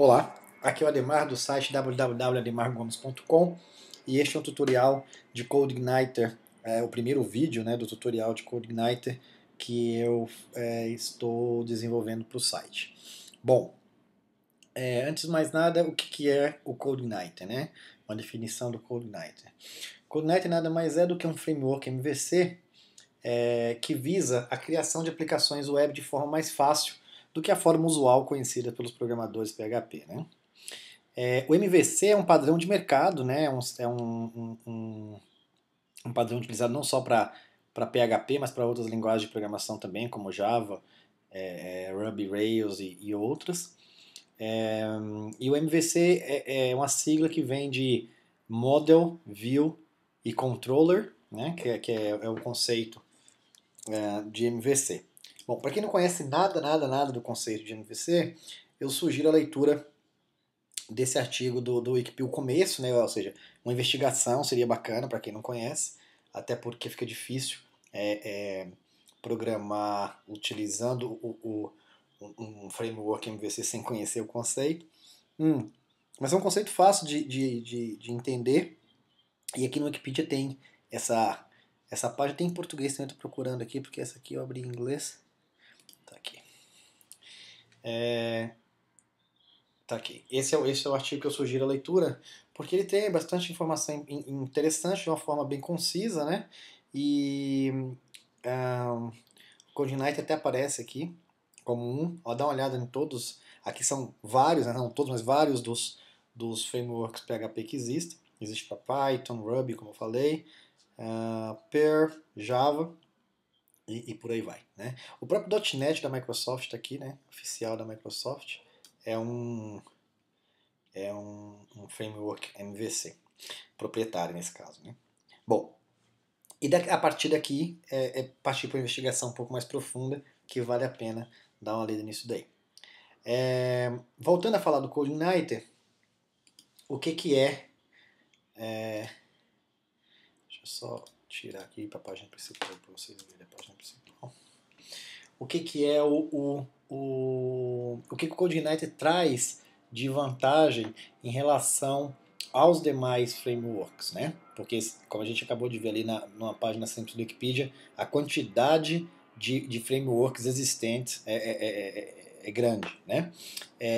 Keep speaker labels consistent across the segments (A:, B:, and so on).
A: Olá, aqui é o Ademar do site www.ademargomes.com e este é um tutorial de CodeIgniter, o primeiro vídeo, do tutorial de CodeIgniter que eu estou desenvolvendo para o site. Bom, antes de mais nada, o que é o CodeIgniter, né? Uma definição do CodeIgniter. CodeIgniter nada mais é do que um framework MVC que visa a criação de aplicações web de forma mais fácil do que a forma usual conhecida pelos programadores PHP, né? O MVC é um padrão de mercado, né? Um padrão utilizado não só para PHP, mas para outras linguagens de programação também, como Java, Ruby, Rails e outras. E o MVC é uma sigla que vem de Model, View e Controller, né? que é o conceito de MVC. Bom, para quem não conhece nada do conceito de MVC, eu sugiro a leitura desse artigo do Wikipedia, o começo, né? Ou seja, uma investigação seria bacana para quem não conhece, até porque fica difícil programar utilizando um framework MVC sem conhecer o conceito. Mas é um conceito fácil de entender, e aqui no Wikipedia tem essa página, tem em português também, estou procurando aqui, porque essa aqui eu abri em inglês. Tá aqui. Tá aqui. Esse é o artigo que eu sugiro a leitura, porque ele tem bastante informação interessante, de uma forma bem concisa, né? E o CodeIgniter até aparece aqui como um. Ó, dá uma olhada em todos. Aqui são vários, né? Não todos, mas vários dos frameworks PHP que existem. Existe para Python, Ruby, como eu falei, Perl, Java e por aí vai, né? O próprio .NET da Microsoft está aqui, né? Oficial da Microsoft. É um framework MVC, proprietário nesse caso, né? Bom, e a partir daqui partir para uma investigação um pouco mais profunda, que vale a pena dar uma lida nisso daí. Voltando a falar do CodeIgniter, o que é... Deixa eu só tirar aqui para a página principal, para vocês verem a página principal. O que é o que o CodeIgniter traz de vantagem em relação aos demais frameworks, né? Porque, como a gente acabou de ver ali numa página simples do Wikipedia, a quantidade de frameworks existentes é grande, né?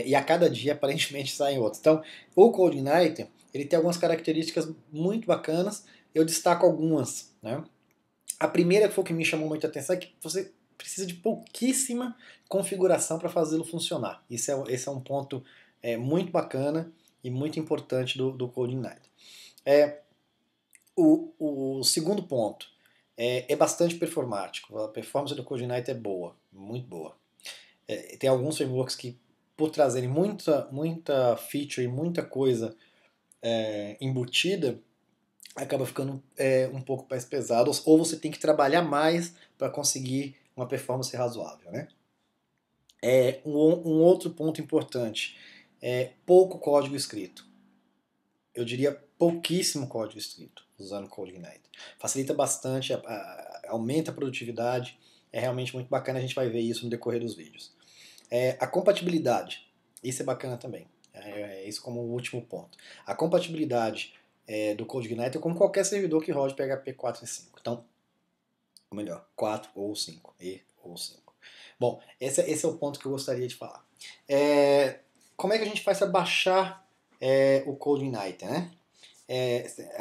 A: E a cada dia, aparentemente, saem outros. Então, o CodeIgniter, ele tem algumas características muito bacanas, eu destaco algumas, né? A primeira que foi o que me chamou muita atenção é que você precisa de pouquíssima configuração para fazê-lo funcionar. Esse é um ponto muito bacana e muito importante do CodeIgniter. O segundo ponto é bastante performático. A performance do CodeIgniter é boa, muito boa. Tem alguns frameworks que, por trazerem muita feature e muita coisa embutida, acaba ficando um pouco mais pesado, ou você tem que trabalhar mais para conseguir uma performance razoável, né? Um outro ponto importante é pouco código escrito. Eu diria pouquíssimo código escrito usando CodeIgniter. Facilita bastante, aumenta a produtividade, é realmente muito bacana, a gente vai ver isso no decorrer dos vídeos. A compatibilidade, isso é bacana também, isso como o último ponto. A compatibilidade do CodeIgniter com qualquer servidor que rode PHP 4 e 5. Então, ou melhor, 4 ou 5, ou 5. Bom, esse é o ponto que eu gostaria de falar. Como é que a gente faz para baixar o CodeIgniter, né?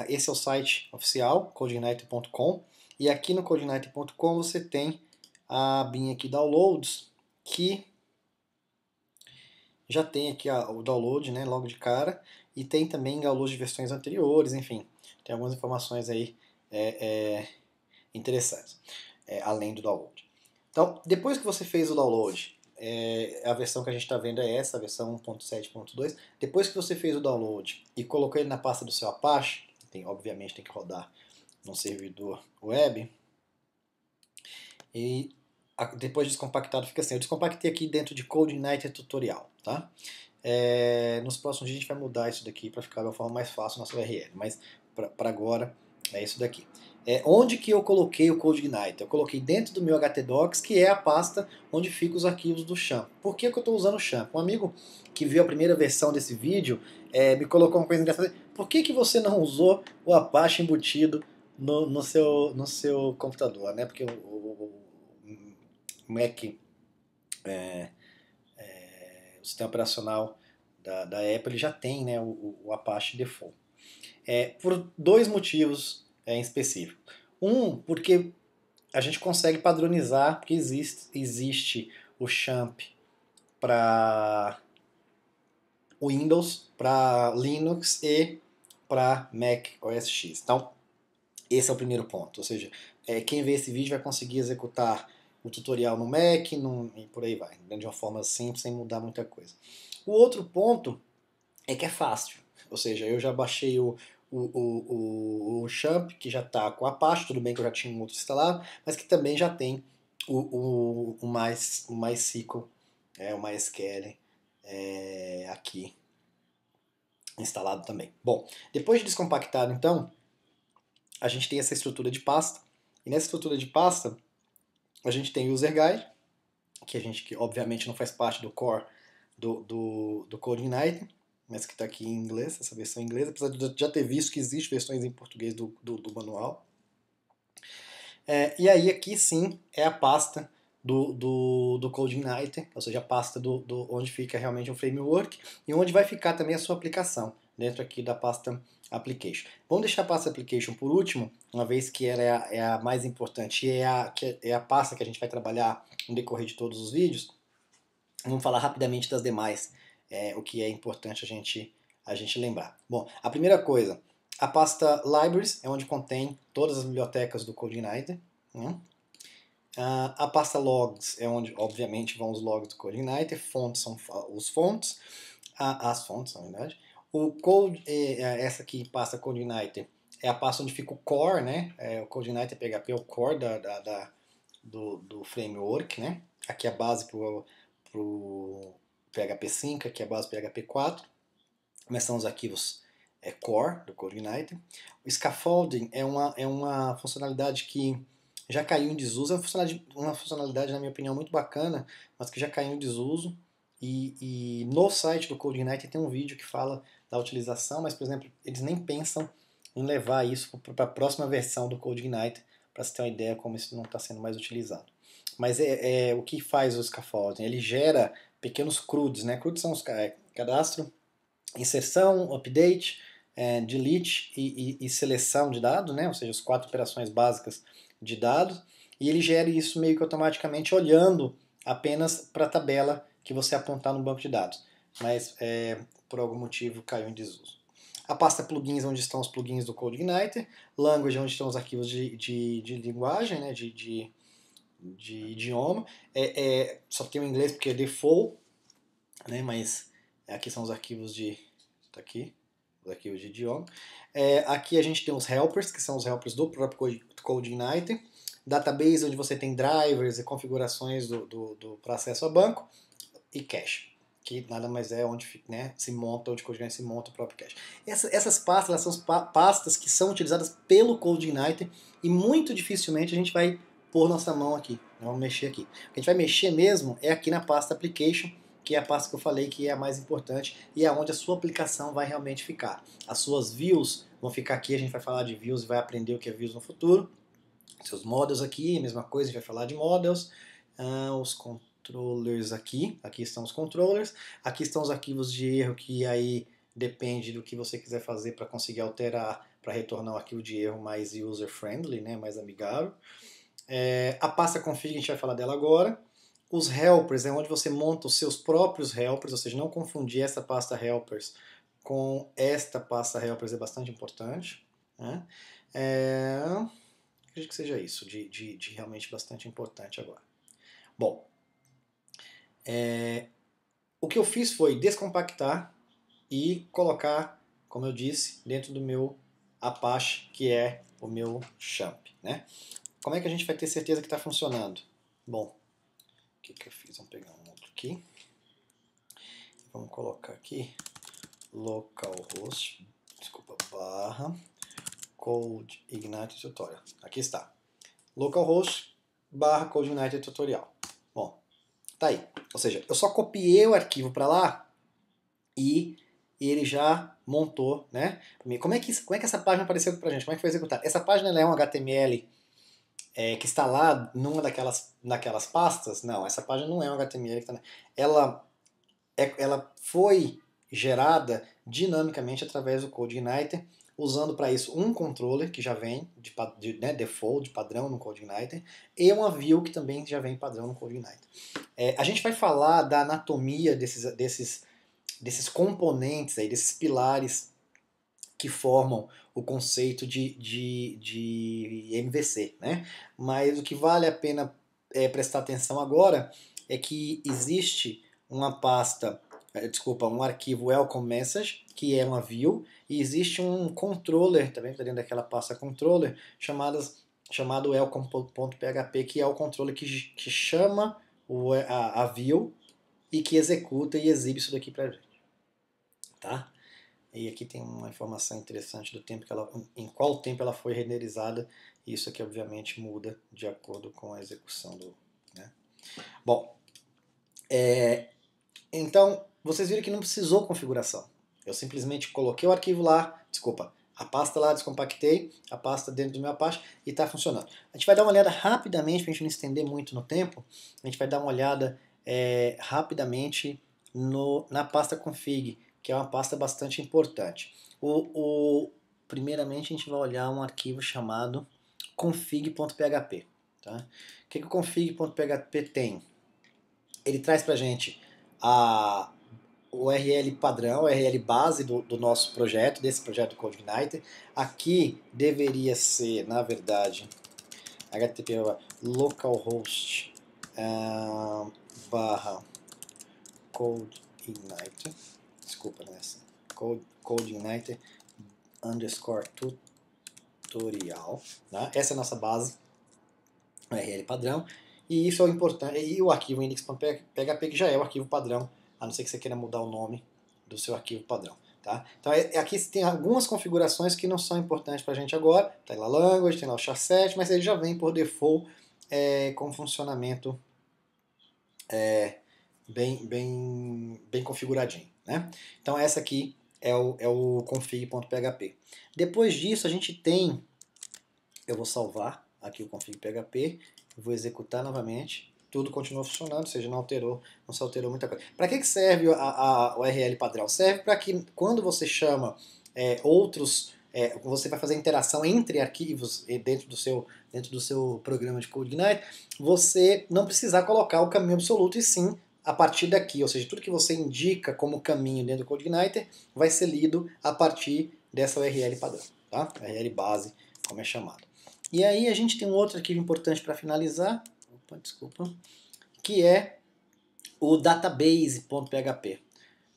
A: Esse é o site oficial, codeigniter.com, e aqui no codeigniter.com você tem a abinha aqui Downloads, que já tem aqui o download, né, logo de cara, e tem também download de versões anteriores, enfim, tem algumas informações aí interessantes, além do download. Então, depois que você fez o download, a versão que a gente está vendo é essa, a versão 1.7.2. Depois que você fez o download e colocou ele na pasta do seu Apache, obviamente tem que rodar num servidor web, e depois de descompactado fica assim. Eu descompactei aqui dentro de CodeIgniter Tutorial, tá? Nos próximos dias a gente vai mudar isso daqui para ficar de uma forma mais fácil nossa URL, mas para agora É isso daqui. Onde que eu coloquei o CodeIgniter? Eu coloquei dentro do meu htdocs, que é a pasta onde ficam os arquivos do Champ. Por que eu estou usando o Champ? Um amigo que viu a primeira versão desse vídeo me colocou uma coisa engraçada. Por que você não usou o Apache embutido no seu computador? Né? Porque o Mac, o sistema operacional da Apple, ele já tem, né, o Apache default. Por dois motivos em específico. Porque a gente consegue padronizar, porque existe o Champ para Windows, para Linux e para Mac OS X. Então, esse é o primeiro ponto. Ou seja, quem vê esse vídeo vai conseguir executar o tutorial no Mac e por aí vai, de uma forma simples, sem mudar muita coisa. O outro ponto é que é fácil. Ou seja, eu já baixei o Champ, que já está com a Apache, tudo bem que eu já tinha um outro instalado, mas que também já tem o MySQL, o MySQL aqui instalado também. Bom, depois de descompactado, então, a gente tem essa estrutura de pasta, e nessa estrutura de pasta, a gente tem o User Guide, que obviamente não faz parte do core do CodeIgniter, mas que está aqui em inglês, essa versão em inglês, apesar de eu já ter visto que existem versões em português do manual. E aí aqui sim é a pasta do CodeIgniter, ou seja, a pasta onde fica realmente o framework e onde vai ficar também a sua aplicação, dentro aqui da pasta Application. Vamos deixar a pasta Application por último, uma vez que ela é a mais importante e é a pasta que a gente vai trabalhar no decorrer de todos os vídeos. Vamos falar rapidamente das demais, o que é importante a gente lembrar. Bom, a primeira coisa, a pasta Libraries é onde contém todas as bibliotecas do CodeIgniter. Né? A pasta Logs é onde, obviamente, vão os logs do CodeIgniter. Fontes são os fontes, as fontes, na verdade. O Code, essa aqui, pasta CodeIgniter, é a pasta onde fica o core, né? O CodeIgniter PHP é o core do framework, né? Aqui é a base para o PHP 5, aqui é a base PHP 4, mas são os arquivos core do CodeIgniter. O scaffolding é uma funcionalidade que já caiu em desuso, é uma funcionalidade, na minha opinião, muito bacana, mas que já caiu em desuso. E no site do CodeIgniter tem um vídeo que fala da utilização, mas, por exemplo, eles nem pensam em levar isso para a próxima versão do CodeIgniter, para você ter uma ideia como isso não está sendo mais utilizado. Mas o que faz o scaffolding? Ele gera pequenos CRUDs, né? CRUDs são os cadastro, inserção, update, delete e seleção de dados, né? Ou seja, as 4 operações básicas de dados, e ele gera isso meio que automaticamente olhando apenas para a tabela que você apontar no banco de dados, mas por algum motivo caiu em desuso. A pasta plugins, onde estão os plugins do CodeIgniter, language, onde estão os arquivos de linguagem, né? de idioma, só tem o inglês porque é default, né? Mas aqui são os arquivos tá aqui, os arquivos de idioma. Aqui a gente tem os helpers, que são os helpers do próprio CodeIgniter. Database, onde você tem drivers e configurações para acesso a banco. E cache, que nada mais é onde, né, onde o CodeIgniter se monta o próprio cache. Essas pastas, elas são pastas que são utilizadas pelo CodeIgniter e muito dificilmente a gente vai pôr nossa mão aqui. Vamos mexer aqui. O que a gente vai mexer mesmo é aqui na pasta Application, que é a pasta que eu falei que é a mais importante e é onde a sua aplicação vai realmente ficar. As suas views vão ficar aqui, a gente vai falar de views e vai aprender o que é views no futuro. Seus models aqui, a mesma coisa, a gente vai falar de models. Os controllers aqui estão os controllers. Aqui estão os arquivos de erro, que aí depende do que você quiser fazer para conseguir alterar, para retornar um arquivo de erro mais user-friendly, né, mais amigável. A pasta config, a gente vai falar dela agora. Os helpers é onde você monta os seus próprios helpers, ou seja, não confundir essa pasta helpers com esta pasta helpers é bastante importante. Né? Acredito que seja isso, de realmente bastante importante agora. Bom, o que eu fiz foi descompactar e colocar, como eu disse, dentro do meu Apache, que é o meu Champ. Né? Como é que a gente vai ter certeza que está funcionando? Bom, o que eu fiz? Vamos pegar um outro aqui. Vamos colocar aqui localhost, barra CodeIgniter Tutorial. Aqui está. Localhost / CodeIgniter Tutorial. Bom, tá aí. Ou seja, eu só copiei o arquivo para lá e ele já montou, né? Como é que essa página apareceu aqui pra gente? Como é que foi executada? Essa página ela é um HTML que está lá numa daquelas pastas? Não, essa página não é um HTML. Ela foi gerada dinamicamente através do CodeIgniter, usando para isso um controller que já vem de default, de padrão no CodeIgniter, e uma view que também já vem padrão no CodeIgniter. A gente vai falar da anatomia desses componentes, aí, desses pilares que formam o conceito de MVC, né? Mas o que vale a pena prestar atenção agora é que existe uma pasta, um arquivo welcome message, que é uma view, e existe um controller, também está dentro daquela pasta controller, chamado welcome.php, que é o controller que chama a view e que executa e exibe isso daqui pra gente. Tá? E aqui tem uma informação interessante do tempo em qual tempo ela foi renderizada. Isso aqui obviamente muda de acordo com a execução do. Né? Bom, então vocês viram que não precisou configuração. Eu simplesmente coloquei o arquivo lá, a pasta lá, descompactei a pasta dentro do meu Apache e está funcionando. A gente vai dar uma olhada rapidamente, para a gente não estender muito no tempo, a gente vai dar uma olhada rapidamente na pasta config, que é uma pasta bastante importante. Primeiramente a gente vai olhar um arquivo chamado config.php. Tá? O que o config.php tem? Ele traz para a gente o URL padrão, o URL base do nosso projeto, desse projeto do CodeIgniter. Aqui deveria ser, na verdade, http localhost / CodeIgniter, desculpa, não é assim, CodeIgniter _ tutorial, né? Essa é a nossa base, URL padrão, e isso é o importante, e o arquivo index.php, que já é o arquivo padrão, a não ser que você queira mudar o nome do seu arquivo padrão. Tá? Então aqui tem algumas configurações que não são importantes para a gente agora. Tem lá language, tem lá o char7, mas ele já vem por default com funcionamento bem configuradinho. Né? Então essa aqui é o config.php. Depois disso a gente tem, eu vou salvar aqui o config.php, vou executar novamente, tudo continua funcionando, ou seja, não se alterou muita coisa. Para que serve o URL padrão? Serve para que quando você chama outros, você vai fazer interação entre arquivos dentro do seu programa de CodeIgniter, você não precisar colocar o caminho absoluto, e sim a partir daqui, ou seja, tudo que você indica como caminho dentro do CodeIgniter vai ser lido a partir dessa URL padrão, tá? URL base, como é chamado. E aí a gente tem um outro arquivo importante para finalizar, que é o database.php.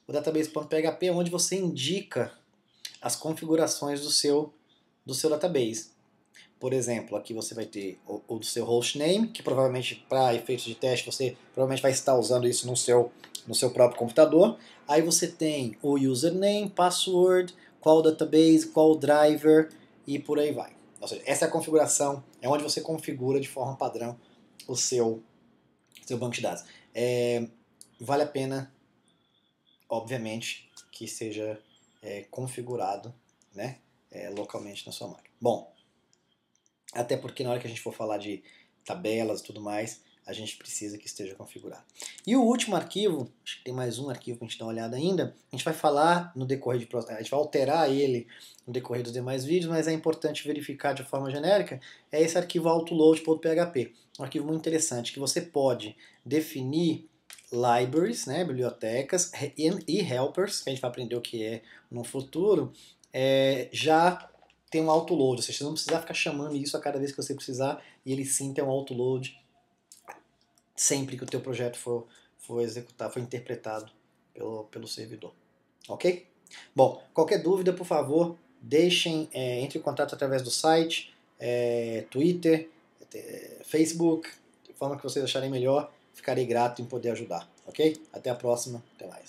A: O database.php é onde você indica as configurações do seu database. Por exemplo, aqui você vai ter o do seu hostname, que provavelmente para efeitos de teste você provavelmente vai estar usando isso no seu próprio computador. Aí você tem o username, password, qual database, qual driver e por aí vai. Ou seja, essa é a configuração, é onde você configura de forma padrão o seu banco de dados. Vale a pena, obviamente, que seja configurado, né, localmente na sua máquina. Bom, até porque na hora que a gente for falar de tabelas e tudo mais, a gente precisa que esteja configurado. E o último arquivo, acho que tem mais um arquivo para a gente dar uma olhada ainda, a gente vai falar no decorrer a gente vai alterar ele no decorrer dos demais vídeos, mas é importante verificar de forma genérica, é esse arquivo autoload.php, um arquivo muito interessante, que você pode definir libraries, né, bibliotecas, e helpers, que a gente vai aprender o que é no futuro, já tem um autoload, ou seja, você não precisa ficar chamando isso a cada vez que você precisar, e ele sim tem um autoload sempre que o teu projeto for interpretado pelo servidor. Ok? Bom, qualquer dúvida, por favor, entre em contato através do site, Twitter, Facebook, de forma que vocês acharem melhor, ficarei grato em poder ajudar. Ok? Até a próxima, até mais.